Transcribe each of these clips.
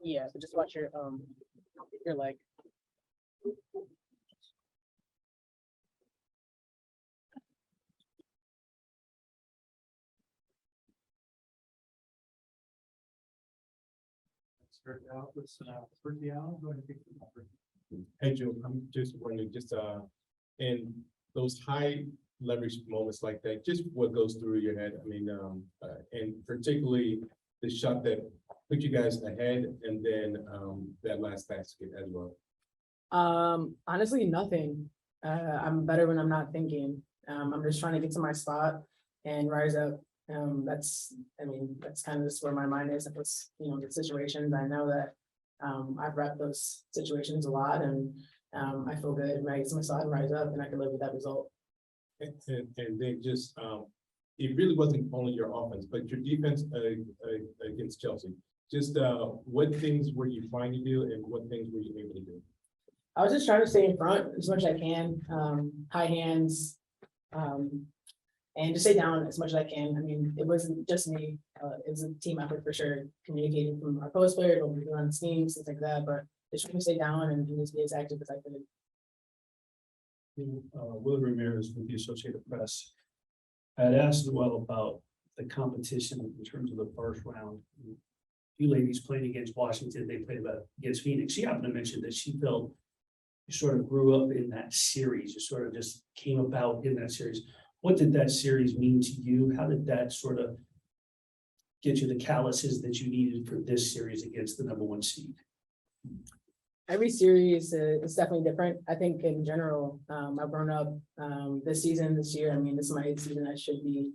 Yeah, so just watch your leg. Start out with Breanna. Go ahead and pick the number. Hey, Joe, I'm just wondering, in those high leverage moments like that, just what goes through your head? I mean, and particularly the shot that put you guys ahead, and then that last basket as well. Honestly, nothing. I'm better when I'm not thinking. I'm just trying to get to my spot and rise up. That's kind of just where my mind is. If it's, the situations, I know that I've repped those situations a lot, and I feel good when I get to my spot and rise up, and I can live with that result. And then just, it really wasn't only your offense, but your defense against Chelsea. Just what things were you trying to do, and what things were you able to do? I was just trying to stay in front as much as I can, high hands, and just stay down as much as I can. I mean, it wasn't just me. It was a team effort for sure, communicating from our post players, what we do on teams, things like that, but just trying to stay down and just be as active as I could. Will Ramirez with the Associated Press. I had asked Jewell about the competition in terms of the first round. You ladies played against Washington, they played against Phoenix. She happened to mention that she felt you sort of grew up in that series. You sort of just came about in that series. What did that series mean to you? How did that sort of get you the calluses that you needed for this series against the #1 seed? Every series is definitely different. I think in general, I've grown up this year. I mean, this is my 8th season. I should be,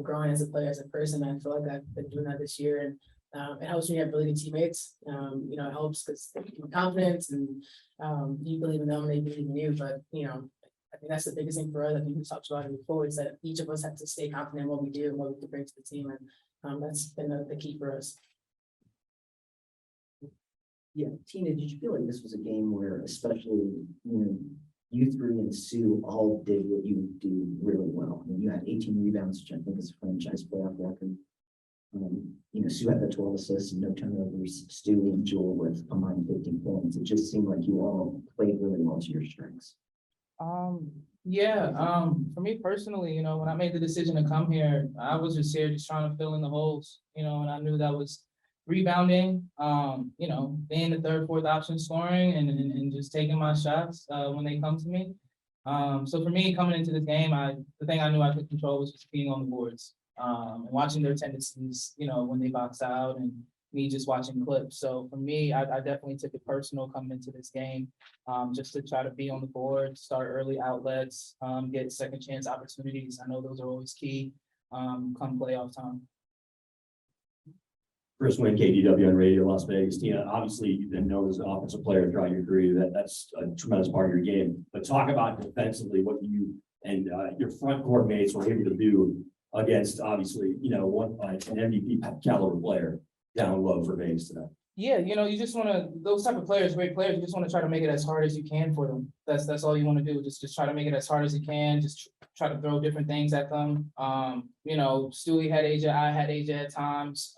growing as a player, as a person. I feel like I've been doing that this year, and it helps when you have really good teammates. It helps because they give you confidence, and you believe in them, they believe in you. But I think that's the biggest thing for us. I think we talked about it before, is that each of us have to stay confident in what we do and what we can bring to the team, and that's been the key for us. Yeah, Tina, did you feel like this was a game where, especially, you three and Sue all did what you do really well? I mean, you had 18 rebounds, which I think is a franchise playoff record. Sue had the 12 assists and no turnovers. Stu and Jewell with combined 15 points. It just seemed like you all played really well to your strengths. For me personally, when I made the decision to come here, I was just here just trying to fill in the holes, and I knew that was rebounding, being the third, fourth option scoring and just taking my shots when they come to me. So for me, coming into this game, the thing I knew I could control was just being on the boards, and watching their tendencies, when they box out, and me just watching clips. So for me, I definitely took it personal coming into this game, just to try to be on the board, start early outlets, get second chance opportunities. I know those are always key come playoff time. Chris Wynn, KDW on Radio Las Vegas. Tina, obviously you've been known as an offensive player throughout your career. That's a tremendous part of your game. But talk about defensively what you and your front court mates were able to do against, obviously, an MVP caliber player down low for Vegas today. Yeah, you just want to, those type of players, great players, you just want to try to make it as hard as you can for them. That's all you want to do. Just try to make it as hard as you can. Just try to throw different things at them. Stewie had AJ, I had AJ at times.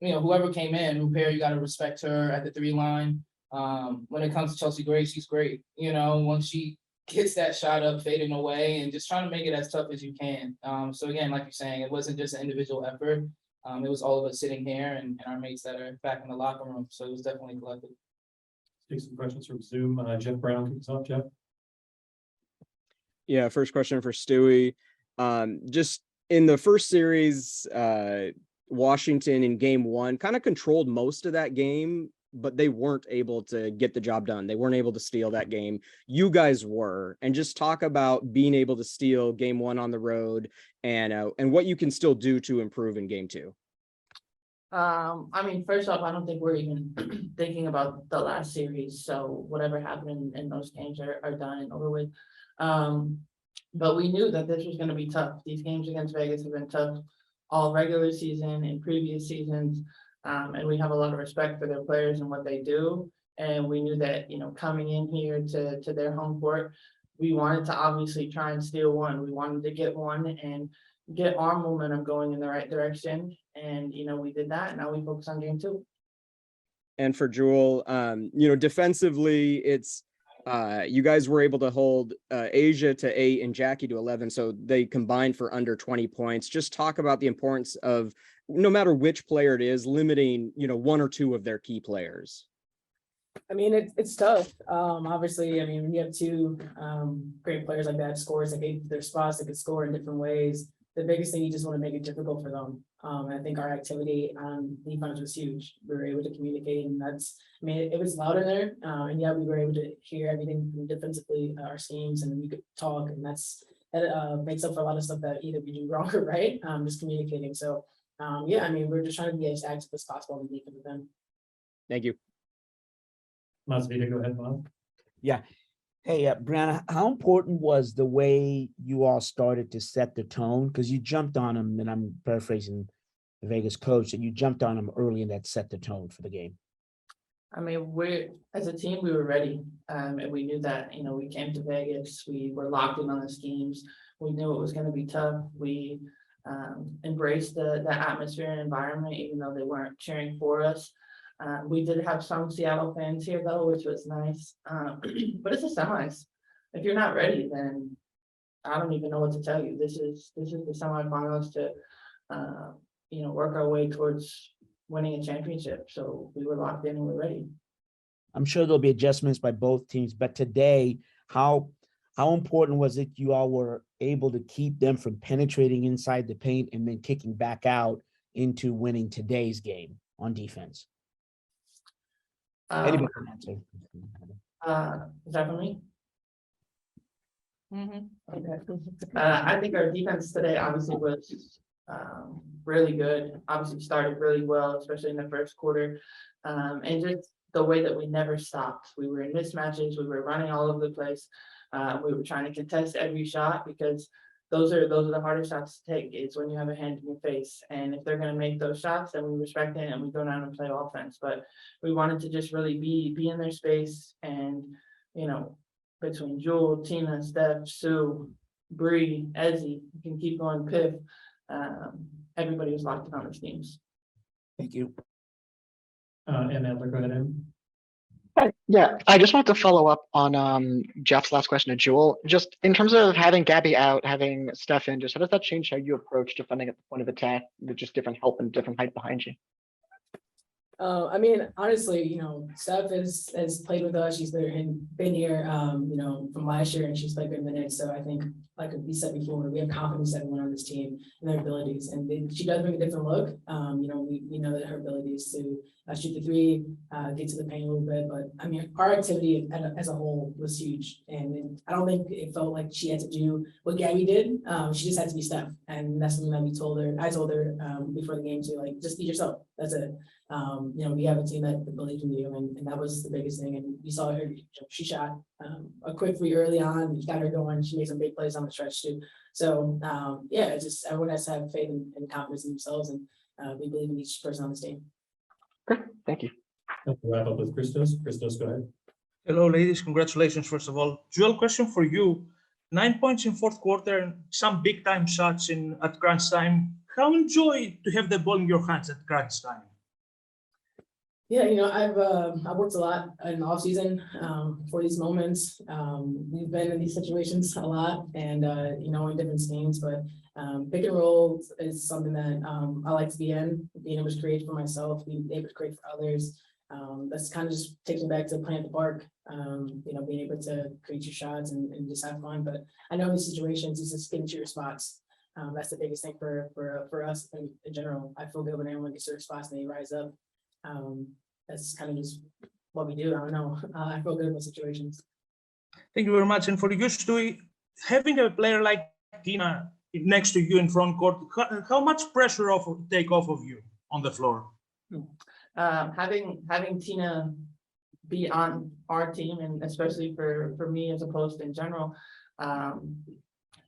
Whoever came in, Rupert, you got to respect her at the 3 line. When it comes to Chelsea Gray, she's great. Once she gets that shot up, fading away, and just trying to make it as tough as you can. So again, like you're saying, it wasn't just an individual effort. It was all of us sitting here and our mates that are back in the locker room. So it was definitely collective. Take some questions from Zoom. Jeff Brown, kicks off. Jeff. Yeah, first question for Stewie. Just in the first series, Washington in game 1 kind of controlled most of that game, but they weren't able to get the job done. They weren't able to steal that game. You guys were. And just talk about being able to steal game 1 on the road and what you can still do to improve in game 2. First off, I don't think we're even thinking about the last series. So whatever happened in those games are done and over with. But we knew that this was going to be tough. These games against Vegas have been tough all regular season and previous seasons. And we have a lot of respect for their players and what they do. And we knew that, coming in here to their home court, we wanted to obviously try and steal one. We wanted to get one and, get our momentum going in the right direction. And, we did that. Now we focus on game 2. And for Jewell, defensively, it's you guys were able to hold Asia to 8 and Jackie to 11, so they combined for under 20 points. Just talk about the importance of, no matter which player it is, limiting, 1 or 2 of their key players. I mean, it's tough. Obviously, I mean, when you have 2 great players like that, scores that hate their spots, that could score in different ways. The biggest thing, you just want to make it difficult for them. I think our activity on defense was huge. We were able to communicate, and it was loud in there. And yeah, we were able to hear everything from defensively, our schemes, and we could talk, and that makes up for a lot of stuff that either we do wrong or right. Just communicating. So yeah, I mean, we're just trying to be as active as possible on the defensive end. Thank you. Masvita, go ahead, Bob. Yeah. Hey, Breanna, how important was the way you all started to set the tone? Because you jumped on them, and I'm paraphrasing the Vegas coach, and you jumped on them early, and that set the tone for the game. I mean, as a team, we were ready. And we knew that, we came to Vegas, we were locked in on the schemes. We knew it was going to be tough. We embraced the atmosphere and environment, even though they weren't cheering for us. We did have some Seattle fans here though, which was nice. But it's the semis. If you're not ready, then I don't even know what to tell you. This is the semifinals to work our way towards winning a championship. So we were locked in and we're ready. I'm sure there'll be adjustments by both teams, but today, how important was it you all were able to keep them from penetrating inside the paint and then kicking back out into winning today's game on defense? Anybody can answer. Is that for me? Okay. I think our defense today obviously was really good. Obviously started really well, especially in the first quarter. And just the way that we never stopped. We were in mismatches. We were running all over the place. We were trying to contest every shot, because those are the hardest shots to take, is when you have a hand in your face. And if they're going to make those shots, then we respect it and we go down and play offense. But we wanted to just really be in their space. And, between Jewell, Tina, Steph, Sue, Bree, Ezzy, you can keep going, Piff. Everybody was locked in on their teams. Thank you. And Adler, go ahead, Em. Yeah, I just wanted to follow up on Jeff's last question to Jewell. Just in terms of having Gabby out, having Steph in, just how does that change how you approach defending at the point of attack with just different help and different height behind you? I mean, honestly, Steph has played with us. She's been here, from last year, and she's played good minutes. So I think, like we said before, we have confidence in everyone on this team and their abilities. And she does bring a different look. We know that her ability is to shoot the 3, get to the paint a little bit. But I mean, our activity as a whole was huge. And I don't think it felt like she had to do what Gabby did. She just had to be Steph. And that's something that I told her before the game too, just be yourself. That's it. We have a team that believes in you, and that was the biggest thing. And you saw her, she shot a quick 3 early on, got her going. She made some big plays on the stretch too. So it's just everyone has to have faith and confidence in themselves, and we believe in each person on this team. Okay, thank you. We'll wrap up with Christos. Christos, go ahead. Hello, ladies. Congratulations, first of all. Jewell, question for you. 9 points in fourth quarter and some big time shots at crunch time. How enjoy to have the ball in your hands at crunch time? Yeah, I've worked a lot in the off season for these moments. We've been in these situations a lot, and in different schemes. But pick and roll is something that I like to be in. Being able to create for myself, being able to create for others. That's kind of just taking back to playing at the park. Being able to create your shots and just have fun. But I know in these situations, it's just getting to your spots. That's the biggest thing for us in general. I feel good when everyone gets to their spots and they rise up. That's kind of just what we do. I don't know. I feel good in those situations. Thank you very much. And for you, Stewie, having a player like Tina next to you in front court, how much pressure take off of you on the floor? Having Tina be on our team, and especially for me as opposed to in general,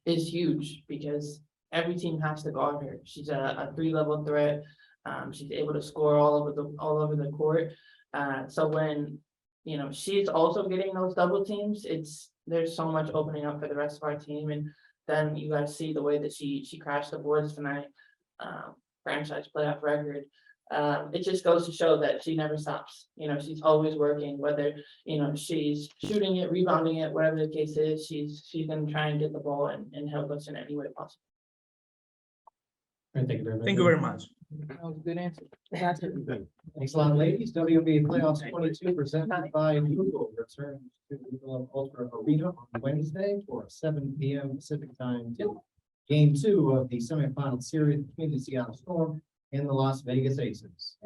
is huge, because every team has to guard her. She's a 3-level threat. She's able to score all over the court. So when she's also getting those double teams, there's so much opening up for the rest of our team. And then you guys see the way that she crashed the boards tonight. Franchise playoff record. It just goes to show that she never stops. You know, she's always working, whether, you know, she's shooting it, rebounding it, whatever the case is, she's gonna try and get the ball and help us in any way possible. Thank you very much. Thank you very much. That was a good answer. Thanks a lot, ladies. WNBA Playoffs 22 presented by Google returns to Google Ultra Arena on Wednesday for 7 p.m. Pacific time tip. Game 2 of the semifinal series between the Seattle Storm and the Las Vegas Aces.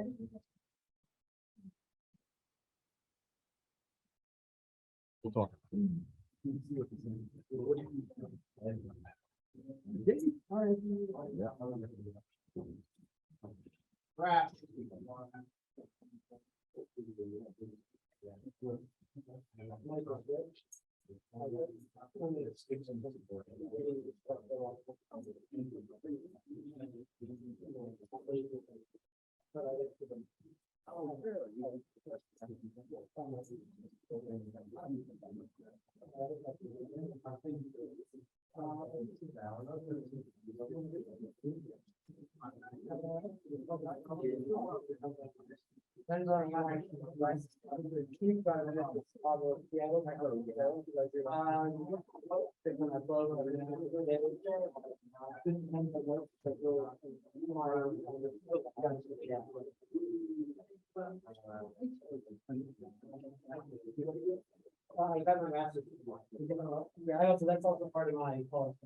Yeah, so that's also part of my call.